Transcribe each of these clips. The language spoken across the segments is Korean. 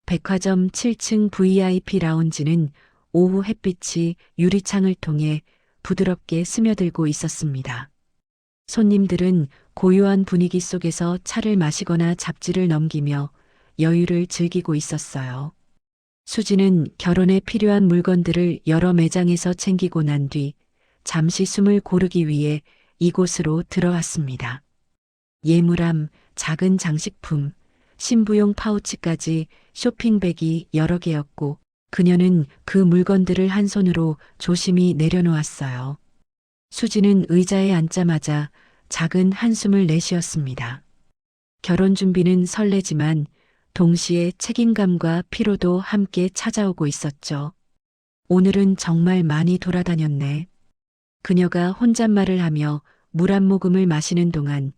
백화점 7층 VIP 라운지는 오후 햇빛이 유리창을 통해 부드럽게 스며들고 있었습니다. 손님들은 고요한 분위기 속에서 차를 마시거나 잡지를 넘기며 여유를 즐기고 있었어요. 수지는 결혼에 필요한 물건들을 여러 매장에서 챙기고 난 뒤 잠시 숨을 고르기 위해 이곳으로 들어왔습니다. 예물함, 작은 장식품, 신부용 파우치까지 쇼핑백이 여러 개였고 그녀는 그 물건들을 한 손으로 조심히 내려놓았어요. 수지는 의자에 앉자마자 작은 한숨을 내쉬었습니다. 결혼 준비는 설레지만 동시에 책임감과 피로도 함께 찾아오고 있었죠. 오늘은 정말 많이 돌아다녔네. 그녀가 혼잣말을 하며 물 한 모금을 마시는 동안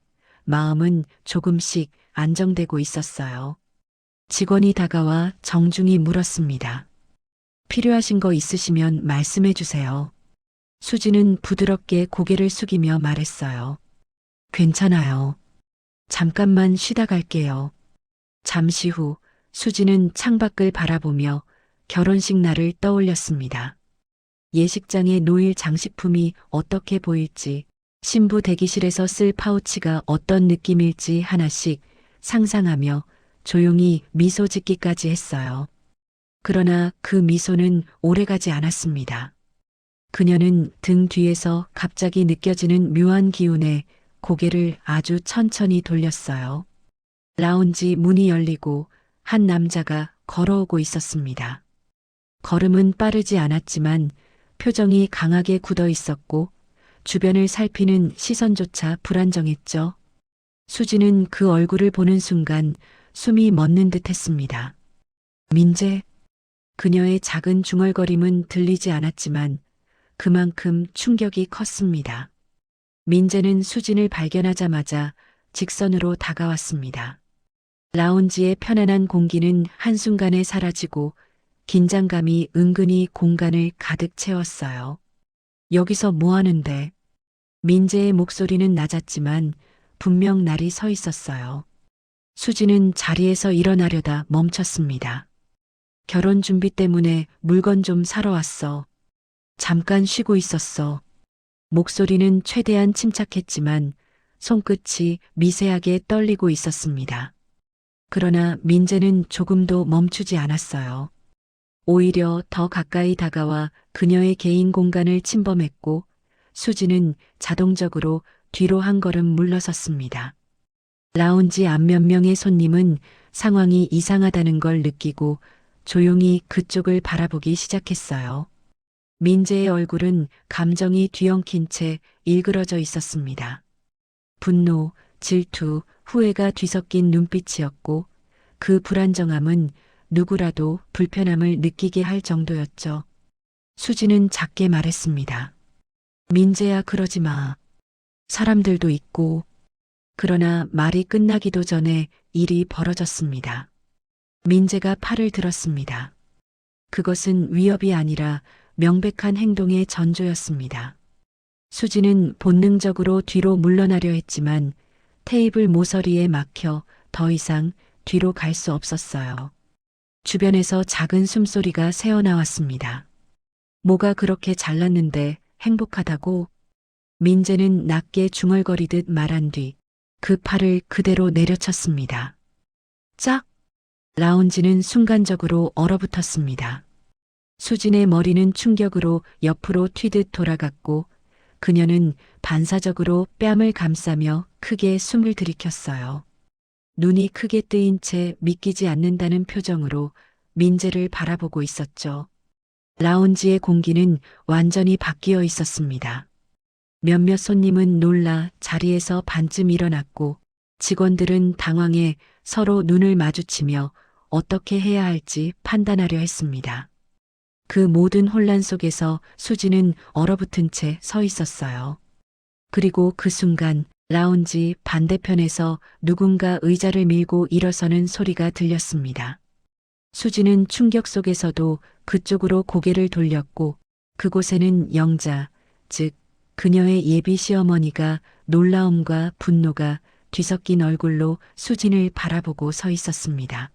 마음은 조금씩 안정되고 있었어요. 직원이 다가와 정중히 물었습니다. 필요하신 거 있으시면 말씀해 주세요. 수지는 부드럽게 고개를 숙이며 말했어요. 괜찮아요. 잠깐만 쉬다 갈게요. 잠시 후 수지는 창밖을 바라보며 결혼식 날을 떠올렸습니다. 예식장에 놓일 장식품이 어떻게 보일지, 신부 대기실에서 쓸 파우치가 어떤 느낌일지 하나씩 상상하며 조용히 미소 짓기까지 했어요. 그러나 그 미소는 오래가지 않았습니다. 그녀는 등 뒤에서 갑자기 느껴지는 묘한 기운에 고개를 아주 천천히 돌렸어요. 라운지 문이 열리고 한 남자가 걸어오고 있었습니다. 걸음은 빠르지 않았지만 표정이 강하게 굳어 있었고 주변을 살피는 시선조차 불안정했죠. 수지는 그 얼굴을 보는 순간 숨이 멎는 듯 했습니다. 민재, 그녀의 작은 중얼거림은 들리지 않았지만 그만큼 충격이 컸습니다. 민재는 수진을 발견하자마자 직선으로 다가왔습니다. 라운지의 편안한 공기는 한순간에 사라지고 긴장감이 은근히 공간을 가득 채웠어요. 여기서 뭐 하는데? 민재의 목소리는 낮았지만 분명 날이 서 있었어요. 수지는 자리에서 일어나려다 멈췄습니다. 결혼 준비 때문에 물건 좀 사러 왔어. 잠깐 쉬고 있었어. 목소리는 최대한 침착했지만 손끝이 미세하게 떨리고 있었습니다. 그러나 민재는 조금도 멈추지 않았어요. 오히려 더 가까이 다가와 그녀의 개인 공간을 침범했고 수지는 자동적으로 뒤로 한 걸음 물러섰습니다. 라운지 앞 몇 명의 손님은 상황이 이상하다는 걸 느끼고 조용히 그쪽을 바라보기 시작했어요. 민재의 얼굴은 감정이 뒤엉킨 채 일그러져 있었습니다. 분노, 질투, 후회가 뒤섞인 눈빛이었고 그 불안정함은 누구라도 불편함을 느끼게 할 정도였죠. 수지는 작게 말했습니다. 민재야, 그러지 마. 사람들도 있고. 그러나 말이 끝나기도 전에 일이 벌어졌습니다. 민재가 팔을 들었습니다. 그것은 위협이 아니라 명백한 행동의 전조였습니다. 수지는 본능적으로 뒤로 물러나려 했지만 테이블 모서리에 막혀 더 이상 뒤로 갈 수 없었어요. 주변에서 작은 숨소리가 새어나왔습니다. 뭐가 그렇게 잘났는데 행복하다고? 민재는 낮게 중얼거리듯 말한 뒤 그 팔을 그대로 내려쳤습니다. 짝! 라운지는 순간적으로 얼어붙었습니다. 수진의 머리는 충격으로 옆으로 튀듯 돌아갔고 그녀는 반사적으로 뺨을 감싸며 크게 숨을 들이켰어요. 눈이 크게 뜨인 채 믿기지 않는다는 표정으로 민재를 바라보고 있었죠. 라운지의 공기는 완전히 바뀌어 있었습니다. 몇몇 손님은 놀라 자리에서 반쯤 일어났고 직원들은 당황해 서로 눈을 마주치며 어떻게 해야 할지 판단하려 했습니다. 그 모든 혼란 속에서 수지는 얼어붙은 채 서 있었어요. 그리고 그 순간 라운지 반대편에서 누군가 의자를 밀고 일어서는 소리가 들렸습니다. 수지는 충격 속에서도 그쪽으로 고개를 돌렸고 그곳에는 영자, 즉 그녀의 예비 시어머니가 놀라움과 분노가 뒤섞인 얼굴로 수진을 바라보고 서 있었습니다.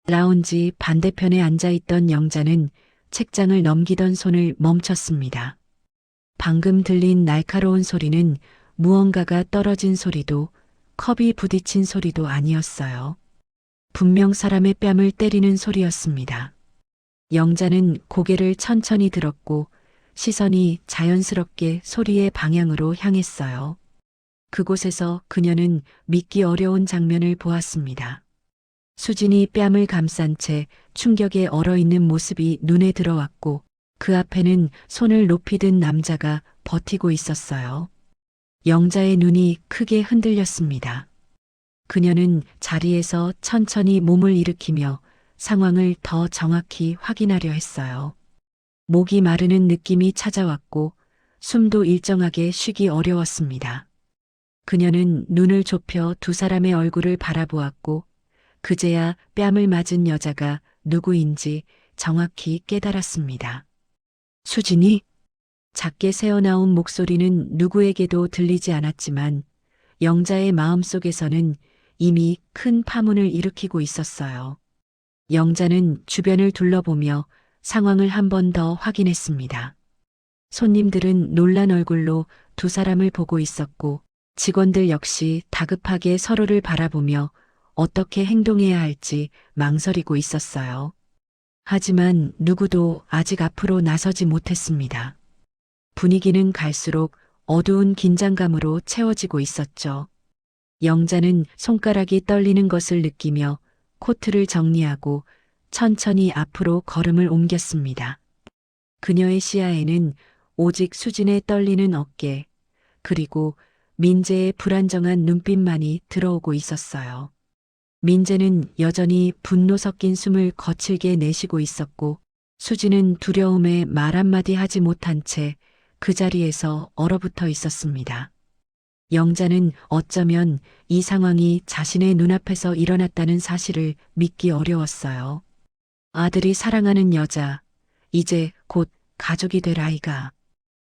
라운지 반대편에 앉아있던 영자는 책장을 넘기던 손을 멈췄습니다. 방금 들린 날카로운 소리는 무언가가 떨어진 소리도 컵이 부딪힌 소리도 아니었어요. 분명 사람의 뺨을 때리는 소리였습니다. 영자는 고개를 천천히 들었고 시선이 자연스럽게 소리의 방향으로 향했어요. 그곳에서 그녀는 믿기 어려운 장면을 보았습니다. 수진이 뺨을 감싼 채 충격에 얼어있는 모습이 눈에 들어왔고 그 앞에는 손을 높이 든 남자가 버티고 있었어요. 영자의 눈이 크게 흔들렸습니다. 그녀는 자리에서 천천히 몸을 일으키며 상황을 더 정확히 확인하려 했어요. 목이 마르는 느낌이 찾아왔고 숨도 일정하게 쉬기 어려웠습니다. 그녀는 눈을 좁혀 두 사람의 얼굴을 바라보았고 그제야 뺨을 맞은 여자가 누구인지 정확히 깨달았습니다. 수진이? 작게 새어나온 목소리는 누구에게도 들리지 않았지만 영자의 마음속에서는 이미 큰 파문을 일으키고 있었어요. 영자는 주변을 둘러보며 상황을 한 번 더 확인했습니다. 손님들은 놀란 얼굴로 두 사람을 보고 있었고 직원들 역시 다급하게 서로를 바라보며 어떻게 행동해야 할지 망설이고 있었어요. 하지만 누구도 아직 앞으로 나서지 못했습니다. 분위기는 갈수록 어두운 긴장감으로 채워지고 있었죠. 영자는 손가락이 떨리는 것을 느끼며 코트를 정리하고 천천히 앞으로 걸음을 옮겼습니다. 그녀의 시야에는 오직 수진의 떨리는 어깨, 그리고 민재의 불안정한 눈빛만이 들어오고 있었어요. 민재는 여전히 분노 섞인 숨을 거칠게 내쉬고 있었고 수진은 두려움에 말 한마디 하지 못한 채 그 자리에서 얼어붙어 있었습니다. 영자는 어쩌면 이 상황이 자신의 눈앞에서 일어났다는 사실을 믿기 어려웠어요. 아들이 사랑하는 여자, 이제 곧 가족이 될 아이가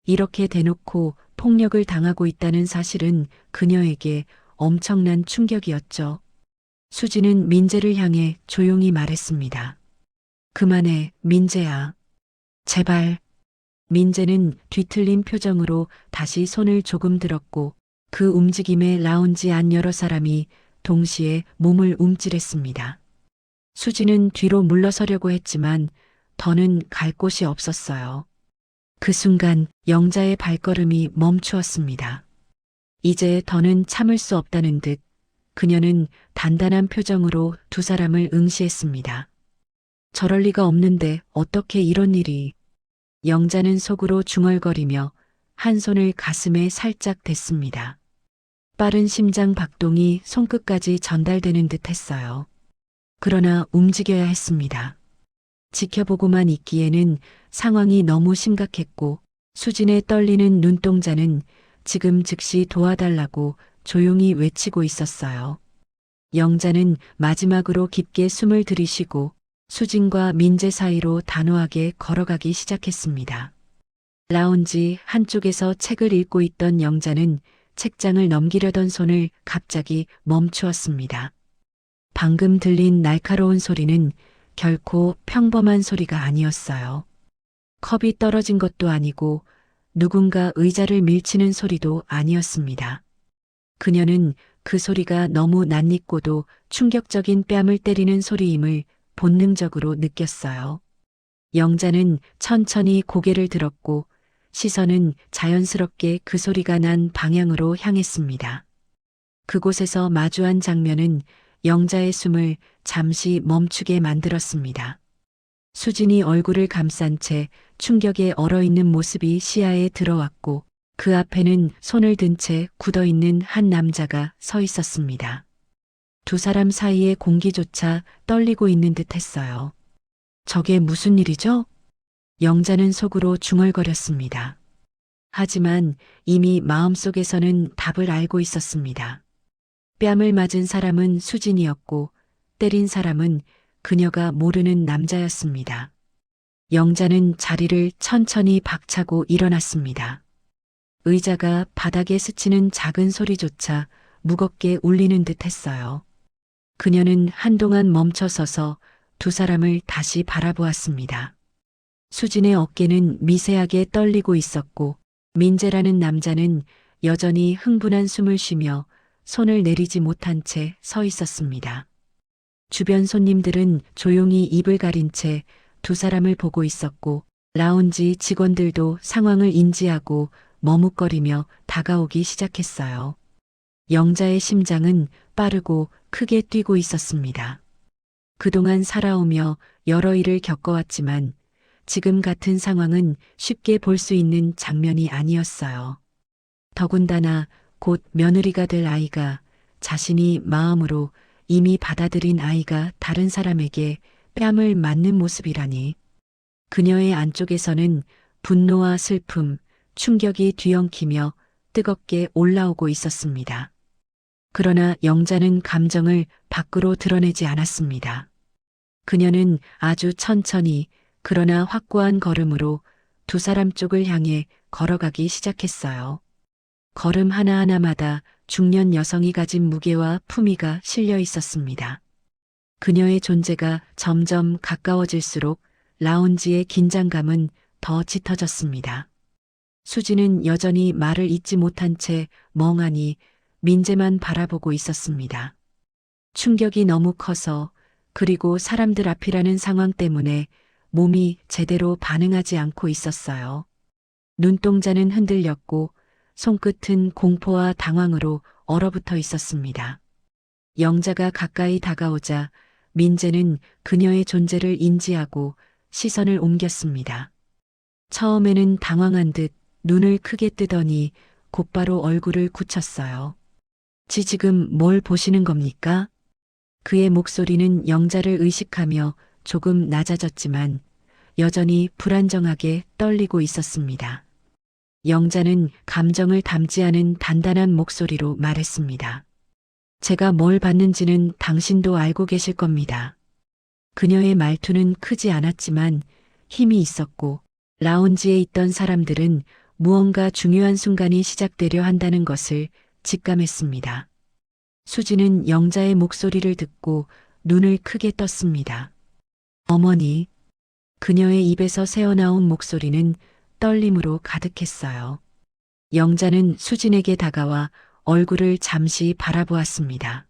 이렇게 대놓고 폭력을 당하고 있다는 사실은 그녀에게 엄청난 충격이었죠. 수지는 민재를 향해 조용히 말했습니다. 그만해, 민재야. 제발. 민재는 뒤틀린 표정으로 다시 손을 조금 들었고 그 움직임에 라운지 안 여러 사람이 동시에 몸을 움찔했습니다. 수지는 뒤로 물러서려고 했지만 더는 갈 곳이 없었어요. 그 순간 영자의 발걸음이 멈추었습니다. 이제 더는 참을 수 없다는 듯 그녀는 단단한 표정으로 두 사람을 응시했습니다. 저럴 리가 없는데 어떻게 이런 일이. 영자는 속으로 중얼거리며 한 손을 가슴에 살짝 댔습니다. 빠른 심장 박동이 손끝까지 전달되는 듯 했어요. 그러나 움직여야 했습니다. 지켜보고만 있기에는 상황이 너무 심각했고 수진의 떨리는 눈동자는 지금 즉시 도와달라고 조용히 외치고 있었어요. 영자는 마지막으로 깊게 숨을 들이쉬고 수진과 민재 사이로 단호하게 걸어가기 시작했습니다. 라운지 한쪽에서 책을 읽고 있던 영자는 책장을 넘기려던 손을 갑자기 멈추었습니다. 방금 들린 날카로운 소리는 결코 평범한 소리가 아니었어요. 컵이 떨어진 것도 아니고 누군가 의자를 밀치는 소리도 아니었습니다. 그녀는 그 소리가 너무 낯익고도 충격적인 뺨을 때리는 소리임을 본능적으로 느꼈어요. 영자는 천천히 고개를 들었고 시선은 자연스럽게 그 소리가 난 방향으로 향했습니다. 그곳에서 마주한 장면은 영자의 숨을 잠시 멈추게 만들었습니다. 수진이 얼굴을 감싼 채 충격에 얼어있는 모습이 시야에 들어왔고 그 앞에는 손을 든 채 굳어있는 한 남자가 서 있었습니다. 두 사람 사이의 공기조차 떨리고 있는 듯 했어요. 저게 무슨 일이죠? 영자는 속으로 중얼거렸습니다. 하지만 이미 마음속에서는 답을 알고 있었습니다. 뺨을 맞은 사람은 수진이었고 때린 사람은 그녀가 모르는 남자였습니다. 영자는 자리를 천천히 박차고 일어났습니다. 의자가 바닥에 스치는 작은 소리조차 무겁게 울리는 듯 했어요. 그녀는 한동안 멈춰서서 두 사람을 다시 바라보았습니다. 수진의 어깨는 미세하게 떨리고 있었고 민재라는 남자는 여전히 흥분한 숨을 쉬며 손을 내리지 못한 채 서 있었습니다. 주변 손님들은 조용히 입을 가린 채 두 사람을 보고 있었고 라운지 직원들도 상황을 인지하고 머뭇거리며 다가오기 시작했어요. 영자의 심장은 빠르고 크게 뛰고 있었습니다. 그동안 살아오며 여러 일을 겪어왔지만 지금 같은 상황은 쉽게 볼 수 있는 장면이 아니었어요. 더군다나 곧 며느리가 될 아이가 자신이 마음으로 이미 받아들인 아이가 다른 사람에게 뺨을 맞는 모습이라니. 그녀의 안쪽에서는 분노와 슬픔, 충격이 뒤엉키며 뜨겁게 올라오고 있었습니다. 그러나 영자는 감정을 밖으로 드러내지 않았습니다. 그녀는 아주 천천히 그러나 확고한 걸음으로 두 사람 쪽을 향해 걸어가기 시작했어요. 걸음 하나하나마다 중년 여성이 가진 무게와 품위가 실려 있었습니다. 그녀의 존재가 점점 가까워질수록 라운지의 긴장감은 더 짙어졌습니다. 수지는 여전히 말을 잇지 못한 채 멍하니 민재만 바라보고 있었습니다. 충격이 너무 커서 그리고 사람들 앞이라는 상황 때문에 몸이 제대로 반응하지 않고 있었어요. 눈동자는 흔들렸고 손끝은 공포와 당황으로 얼어붙어 있었습니다. 영자가 가까이 다가오자 민재는 그녀의 존재를 인지하고 시선을 옮겼습니다. 처음에는 당황한 듯 눈을 크게 뜨더니 곧바로 얼굴을 굳혔어요. 지금 뭘 보시는 겁니까? 그의 목소리는 영자를 의식하며 조금 낮아졌지만 여전히 불안정하게 떨리고 있었습니다. 영자는 감정을 담지 않은 단단한 목소리로 말했습니다. 제가 뭘 봤는지는 당신도 알고 계실 겁니다. 그녀의 말투는 크지 않았지만 힘이 있었고 라운지에 있던 사람들은 무언가 중요한 순간이 시작되려 한다는 것을 직감했습니다. 수지는 영자의 목소리를 듣고 눈을 크게 떴습니다. 어머니. 그녀의 입에서 새어나온 목소리는 떨림으로 가득했어요. 영자는 수진에게 다가와 얼굴을 잠시 바라보았습니다.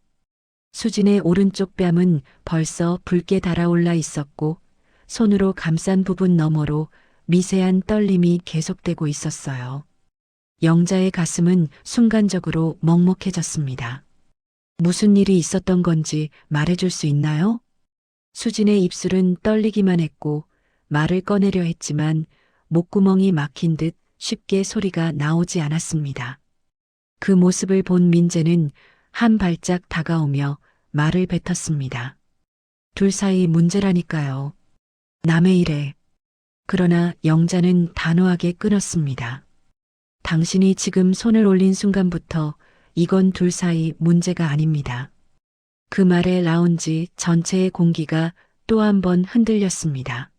수진의 오른쪽 뺨은 벌써 붉게 달아올라 있었고 손으로 감싼 부분 너머로 미세한 떨림이 계속되고 있었어요. 영자의 가슴은 순간적으로 먹먹해졌습니다. 무슨 일이 있었던 건지 말해줄 수 있나요? 수진의 입술은 떨리기만 했고 말을 꺼내려 했지만 목구멍이 막힌 듯 쉽게 소리가 나오지 않았습니다. 그 모습을 본 민재는 한 발짝 다가오며 말을 뱉었습니다. 둘 사이 문제라니까요. 남의 일에. 그러나 영자는 단호하게 끊었습니다. 당신이 지금 손을 올린 순간부터 이건 둘 사이 문제가 아닙니다. 그 말에 라운지 전체의 공기가 또 한 번 흔들렸습니다.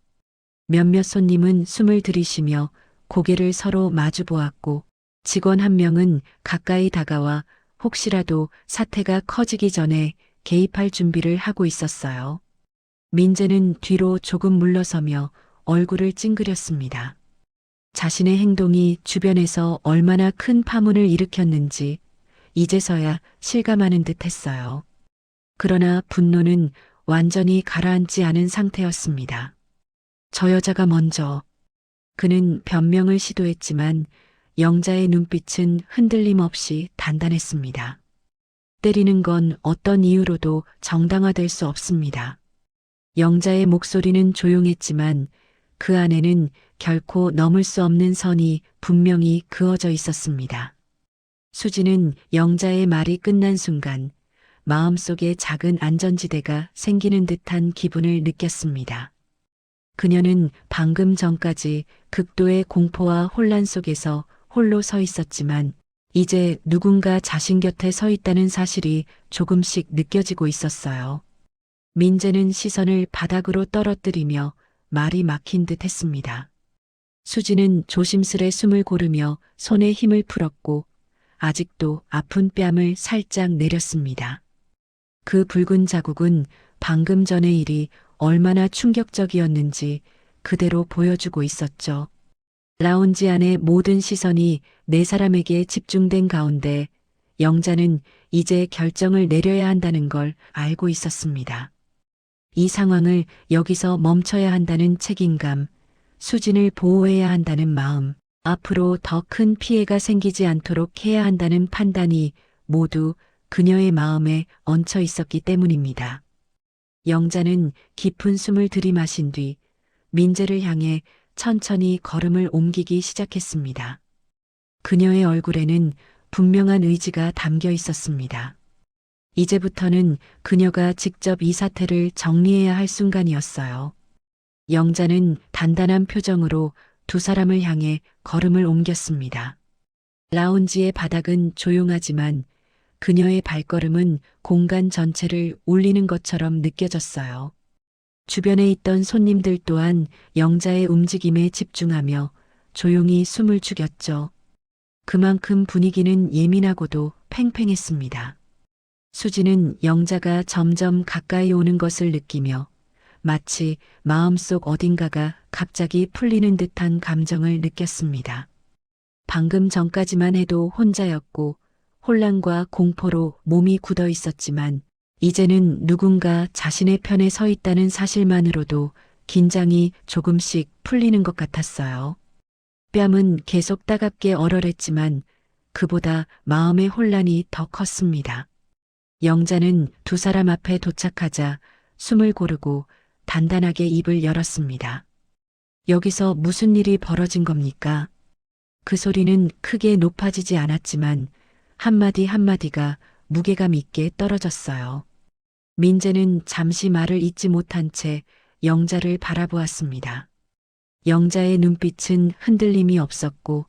몇몇 손님은 숨을 들이쉬며 고개를 서로 마주 보았고 직원 한 명은 가까이 다가와 혹시라도 사태가 커지기 전에 개입할 준비를 하고 있었어요. 민재는 뒤로 조금 물러서며 얼굴을 찡그렸습니다. 자신의 행동이 주변에서 얼마나 큰 파문을 일으켰는지 이제서야 실감하는 듯 했어요. 그러나 분노는 완전히 가라앉지 않은 상태였습니다. 저 여자가 먼저. 그는 변명을 시도했지만 영자의 눈빛은 흔들림 없이 단단했습니다. 때리는 건 어떤 이유로도 정당화될 수 없습니다. 영자의 목소리는 조용했지만 그 안에는 결코 넘을 수 없는 선이 분명히 그어져 있었습니다. 수지는 영자의 말이 끝난 순간 마음속에 작은 안전지대가 생기는 듯한 기분을 느꼈습니다. 그녀는 방금 전까지 극도의 공포와 혼란 속에서 홀로 서 있었지만 이제 누군가 자신 곁에 서 있다는 사실이 조금씩 느껴지고 있었어요. 민재는 시선을 바닥으로 떨어뜨리며 말이 막힌 듯 했습니다. 수지는 조심스레 숨을 고르며 손에 힘을 풀었고 아직도 아픈 뺨을 살짝 내렸습니다. 그 붉은 자국은 방금 전의 일이 얼마나 충격적이었는지 그대로 보여주고 있었죠. 라운지 안의 모든 시선이 네 사람에게 집중된 가운데 영자는 이제 결정을 내려야 한다는 걸 알고 있었습니다. 이 상황을 여기서 멈춰야 한다는 책임감, 수진을 보호해야 한다는 마음, 앞으로 더 큰 피해가 생기지 않도록 해야 한다는 판단이 모두 그녀의 마음에 얹혀 있었기 때문입니다. 영자는 깊은 숨을 들이마신 뒤 민재를 향해 천천히 걸음을 옮기기 시작했습니다. 그녀의 얼굴에는 분명한 의지가 담겨 있었습니다. 이제부터는 그녀가 직접 이 사태를 정리해야 할 순간이었어요. 영자는 단단한 표정으로 두 사람을 향해 걸음을 옮겼습니다. 라운지의 바닥은 조용하지만 그녀의 발걸음은 공간 전체를 울리는 것처럼 느껴졌어요. 주변에 있던 손님들 또한 영자의 움직임에 집중하며 조용히 숨을 죽였죠. 그만큼 분위기는 예민하고도 팽팽했습니다. 수지는 영자가 점점 가까이 오는 것을 느끼며 마치 마음속 어딘가가 갑자기 풀리는 듯한 감정을 느꼈습니다. 방금 전까지만 해도 혼자였고 혼란과 공포로 몸이 굳어 있었지만 이제는 누군가 자신의 편에 서 있다는 사실만으로도 긴장이 조금씩 풀리는 것 같았어요. 뺨은 계속 따갑게 얼얼했지만 그보다 마음의 혼란이 더 컸습니다. 영자는 두 사람 앞에 도착하자 숨을 고르고 단단하게 입을 열었습니다. 여기서 무슨 일이 벌어진 겁니까? 그 소리는 크게 높아지지 않았지만 한마디 한마디가 무게감 있게 떨어졌어요. 민재는 잠시 말을 잇지 못한 채 영자를 바라보았습니다. 영자의 눈빛은 흔들림이 없었고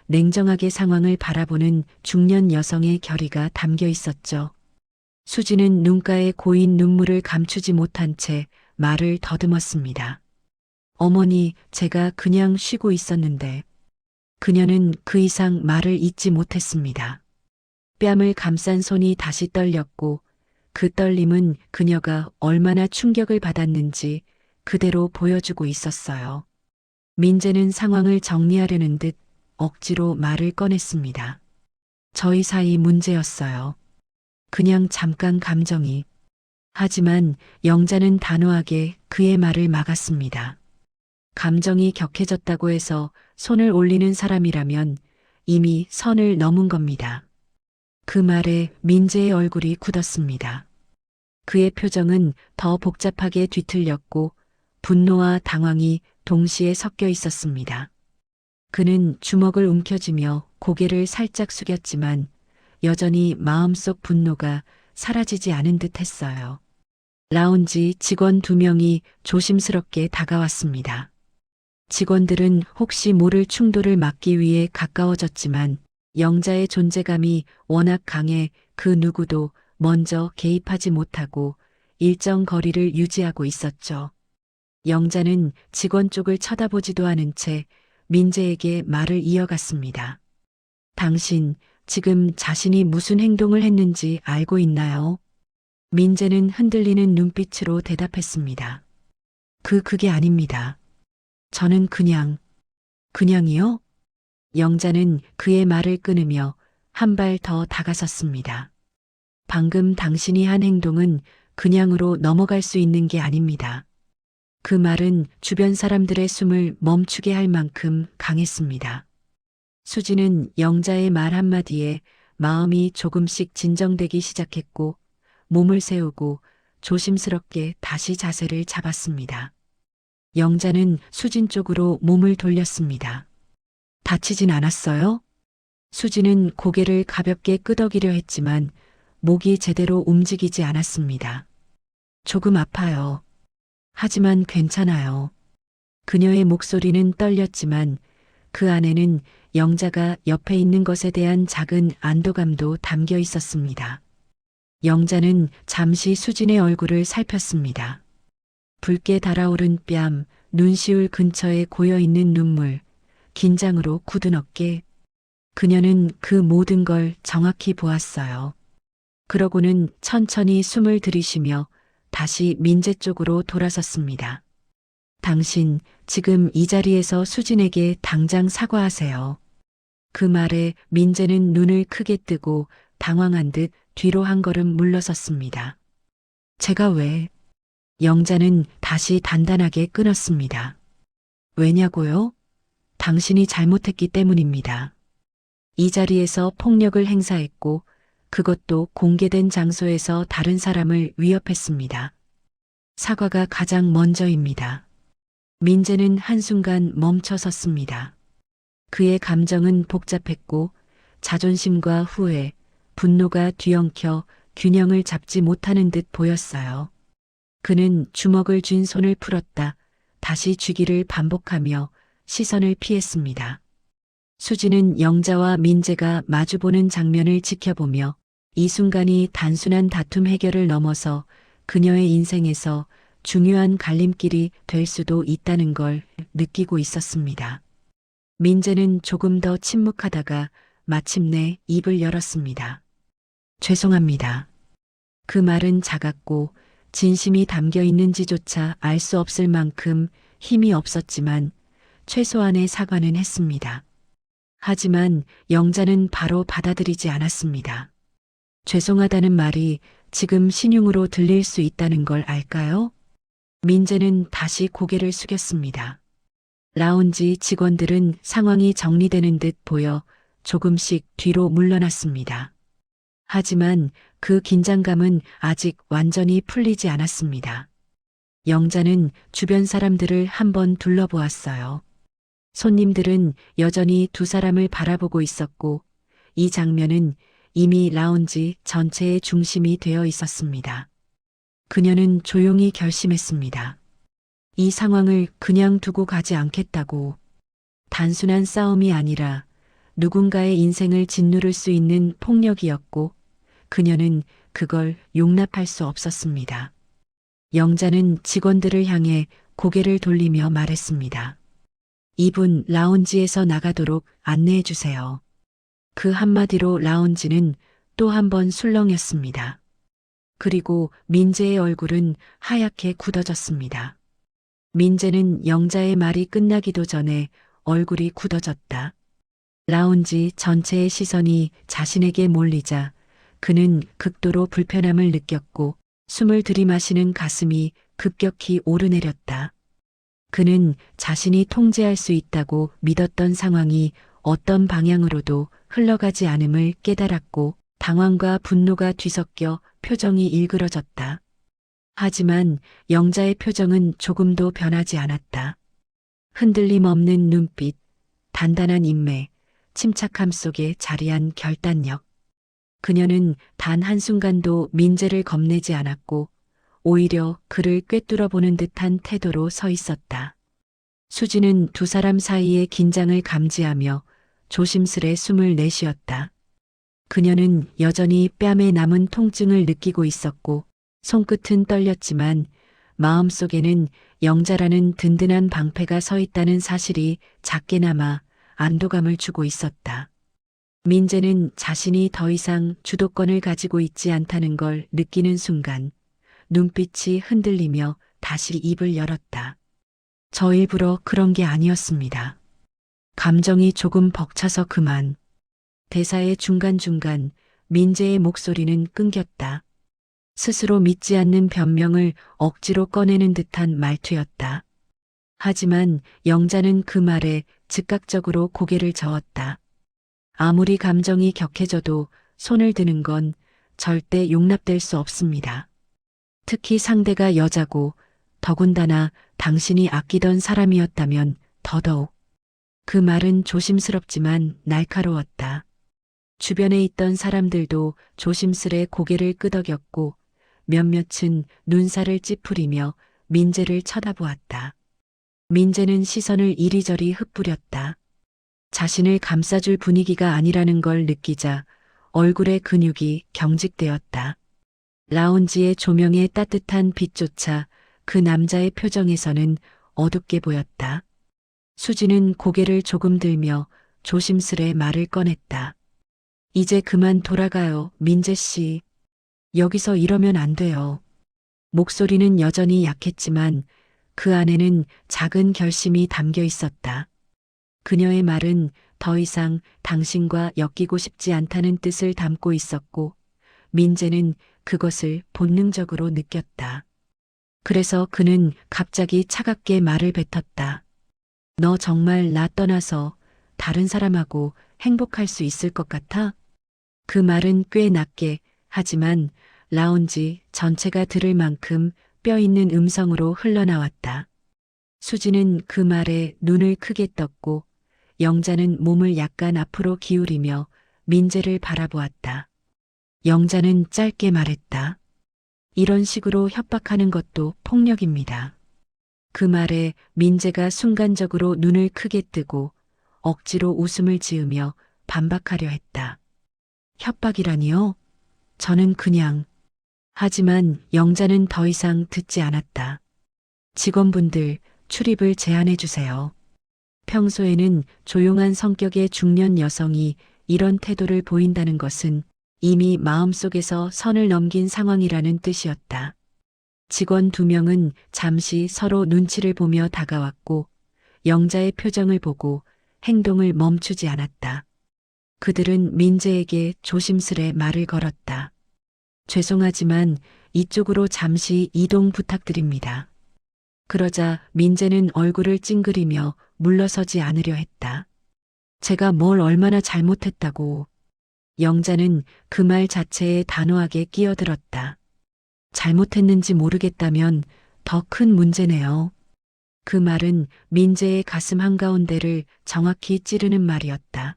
냉정하게 상황을 바라보는 중년 여성의 결의가 담겨 있었죠. 수지는 눈가에 고인 눈물을 감추지 못한 채 말을 더듬었습니다. 어머니, 제가 그냥 쉬고 있었는데. 그녀는 그 이상 말을 잇지 못했습니다. 뺨을 감싼 손이 다시 떨렸고 그 떨림은 그녀가 얼마나 충격을 받았는지 그대로 보여주고 있었어요. 민재는 상황을 정리하려는 듯 억지로 말을 꺼냈습니다. 저희 사이 문제였어요. 그냥 잠깐 감정이. 하지만 영자는 단호하게 그의 말을 막았습니다. 감정이 격해졌다고 해서 손을 올리는 사람이라면 이미 선을 넘은 겁니다. 그 말에 민재의 얼굴이 굳었습니다. 그의 표정은 더 복잡하게 뒤틀렸고 분노와 당황이 동시에 섞여 있었습니다. 그는 주먹을 움켜쥐며 고개를 살짝 숙였지만 여전히 마음속 분노가 사라지지 않은 듯 했어요. 라운지 직원 2명이 조심스럽게 다가왔습니다. 직원들은 혹시 모를 충돌을 막기 위해 가까워졌지만 영자의 존재감이 워낙 강해 그 누구도 먼저 개입하지 못하고 일정 거리를 유지하고 있었죠. 영자는 직원 쪽을 쳐다보지도 않은 채 민재에게 말을 이어갔습니다. 당신 지금 자신이 무슨 행동을 했는지 알고 있나요? 민재는 흔들리는 눈빛으로 대답했습니다. 그게 아닙니다. 저는 그냥이요? 영자는 그의 말을 끊으며 한 발 더 다가섰습니다. 방금 당신이 한 행동은 그냥으로 넘어갈 수 있는 게 아닙니다. 그 말은 주변 사람들의 숨을 멈추게 할 만큼 강했습니다. 수지는 영자의 말 한마디에 마음이 조금씩 진정되기 시작했고 몸을 세우고 조심스럽게 다시 자세를 잡았습니다. 영자는 수진 쪽으로 몸을 돌렸습니다. 다치진 않았어요? 수지는 고개를 가볍게 끄덕이려 했지만 목이 제대로 움직이지 않았습니다. 조금 아파요. 하지만 괜찮아요. 그녀의 목소리는 떨렸지만 그 안에는 영자가 옆에 있는 것에 대한 작은 안도감도 담겨 있었습니다. 영자는 잠시 수진의 얼굴을 살폈습니다. 붉게 달아오른 뺨, 눈시울 근처에 고여있는 눈물, 긴장으로 굳은 어깨. 그녀는 그 모든 걸 정확히 보았어요. 그러고는 천천히 숨을 들이쉬며 다시 민재 쪽으로 돌아섰습니다. 당신 지금 이 자리에서 수진에게 당장 사과하세요. 그 말에 민재는 눈을 크게 뜨고 당황한 듯 뒤로 한 걸음 물러섰습니다. 제가 왜? 영자는 다시 단단하게 끊었습니다. 왜냐고요? 당신이 잘못했기 때문입니다. 이 자리에서 폭력을 행사했고 그것도 공개된 장소에서 다른 사람을 위협했습니다. 사과가 가장 먼저입니다. 민재는 한순간 멈춰 섰습니다. 그의 감정은 복잡했고 자존심과 후회, 분노가 뒤엉켜 균형을 잡지 못하는 듯 보였어요. 그는 주먹을 쥔 손을 풀었다 다시 쥐기를 반복하며 시선을 피했습니다. 수지는 영자와 민재가 마주보는 장면을 지켜보며 이 순간이 단순한 다툼 해결을 넘어서 그녀의 인생에서 중요한 갈림길이 될 수도 있다는 걸 느끼고 있었습니다. 민재는 조금 더 침묵하다가 마침내 입을 열었습니다. 죄송합니다. 그 말은 작았고 진심이 담겨 있는지조차 알 수 없을 만큼 힘이 없었지만 최소한의 사과는 했습니다. 하지만 영자는 바로 받아들이지 않았습니다. 죄송하다는 말이 지금 신용으로 들릴 수 있다는 걸 알까요? 민재는 다시 고개를 숙였습니다. 라운지 직원들은 상황이 정리되는 듯 보여 조금씩 뒤로 물러났습니다. 하지만 그 긴장감은 아직 완전히 풀리지 않았습니다. 영자는 주변 사람들을 한번 둘러보았어요. 손님들은 여전히 두 사람을 바라보고 있었고 이 장면은 이미 라운지 전체의 중심이 되어 있었습니다. 그녀는 조용히 결심했습니다. 이 상황을 그냥 두고 가지 않겠다고. 단순한 싸움이 아니라 누군가의 인생을 짓누를 수 있는 폭력이었고 그녀는 그걸 용납할 수 없었습니다. 영자는 직원들을 향해 고개를 돌리며 말했습니다. 이분 라운지에서 나가도록 안내해 주세요. 그 한마디로 라운지는 또 한 번 술렁였습니다. 그리고 민재의 얼굴은 하얗게 굳어졌습니다. 민재는 영자의 말이 끝나기도 전에 얼굴이 굳어졌다. 라운지 전체의 시선이 자신에게 몰리자 그는 극도로 불편함을 느꼈고 숨을 들이마시는 가슴이 급격히 오르내렸다. 그는 자신이 통제할 수 있다고 믿었던 상황이 어떤 방향으로도 흘러가지 않음을 깨달았고 당황과 분노가 뒤섞여 표정이 일그러졌다. 하지만 영자의 표정은 조금도 변하지 않았다. 흔들림 없는 눈빛, 단단한 인매, 침착함 속에 자리한 결단력. 그녀는 단 한순간도 민재를 겁내지 않았고 오히려 그를 꿰뚫어 보는 듯한 태도로 서 있었다. 수지는 두 사람 사이의 긴장을 감지하며 조심스레 숨을 내쉬었다. 그녀는 여전히 뺨에 남은 통증을 느끼고 있었고 손끝은 떨렸지만 마음속에는 영자라는 든든한 방패가 서 있다는 사실이 작게나마 안도감을 주고 있었다. 민재는 자신이 더 이상 주도권을 가지고 있지 않다는 걸 느끼는 순간 눈빛이 흔들리며 다시 입을 열었다. 저 일부러 그런 게 아니었습니다. 감정이 조금 벅차서 그만. 대사의 중간중간 민재의 목소리는 끊겼다. 스스로 믿지 않는 변명을 억지로 꺼내는 듯한 말투였다. 하지만 영자는 그 말에 즉각적으로 고개를 저었다. 아무리 감정이 격해져도 손을 드는 건 절대 용납될 수 없습니다. 특히 상대가 여자고 더군다나 당신이 아끼던 사람이었다면 더더욱. 그 말은 조심스럽지만 날카로웠다. 주변에 있던 사람들도 조심스레 고개를 끄덕였고 몇몇은 눈살을 찌푸리며 민재를 쳐다보았다. 민재는 시선을 이리저리 흩뿌렸다. 자신을 감싸줄 분위기가 아니라는 걸 느끼자 얼굴의 근육이 경직되었다. 라운지의 조명의 따뜻한 빛조차 그 남자의 표정에서는 어둡게 보였다. 수지는 고개를 조금 들며 조심스레 말을 꺼냈다. 이제 그만 돌아가요, 민재 씨. 여기서 이러면 안 돼요. 목소리는 여전히 약했지만 그 안에는 작은 결심이 담겨 있었다. 그녀의 말은 더 이상 당신과 엮이고 싶지 않다는 뜻을 담고 있었고, 민재는 그것을 본능적으로 느꼈다. 그래서 그는 갑자기 차갑게 말을 뱉었다. 너 정말 나 떠나서 다른 사람하고 행복할 수 있을 것 같아? 그 말은 꽤 낮게, 하지만 라운지 전체가 들을 만큼 뼈 있는 음성으로 흘러나왔다. 수지는 그 말에 눈을 크게 떴고 영자는 몸을 약간 앞으로 기울이며 민재를 바라보았다. 영자는 짧게 말했다. 이런 식으로 협박하는 것도 폭력입니다. 그 말에 민재가 순간적으로 눈을 크게 뜨고 억지로 웃음을 지으며 반박하려 했다. 협박이라니요? 저는 그냥... 하지만 영자는 더 이상 듣지 않았다. 직원분들 출입을 제한해 주세요. 평소에는 조용한 성격의 중년 여성이 이런 태도를 보인다는 것은 이미 마음속에서 선을 넘긴 상황이라는 뜻이었다. 직원 2명은 잠시 서로 눈치를 보며 다가왔고 영자의 표정을 보고 행동을 멈추지 않았다. 그들은 민재에게 조심스레 말을 걸었다. 죄송하지만 이쪽으로 잠시 이동 부탁드립니다. 그러자 민재는 얼굴을 찡그리며 물러서지 않으려 했다. 제가 뭘 얼마나 잘못했다고. 영자는 그 말 자체에 단호하게 끼어들었다. 잘못했는지 모르겠다면 더 큰 문제네요. 그 말은 민재의 가슴 한가운데를 정확히 찌르는 말이었다.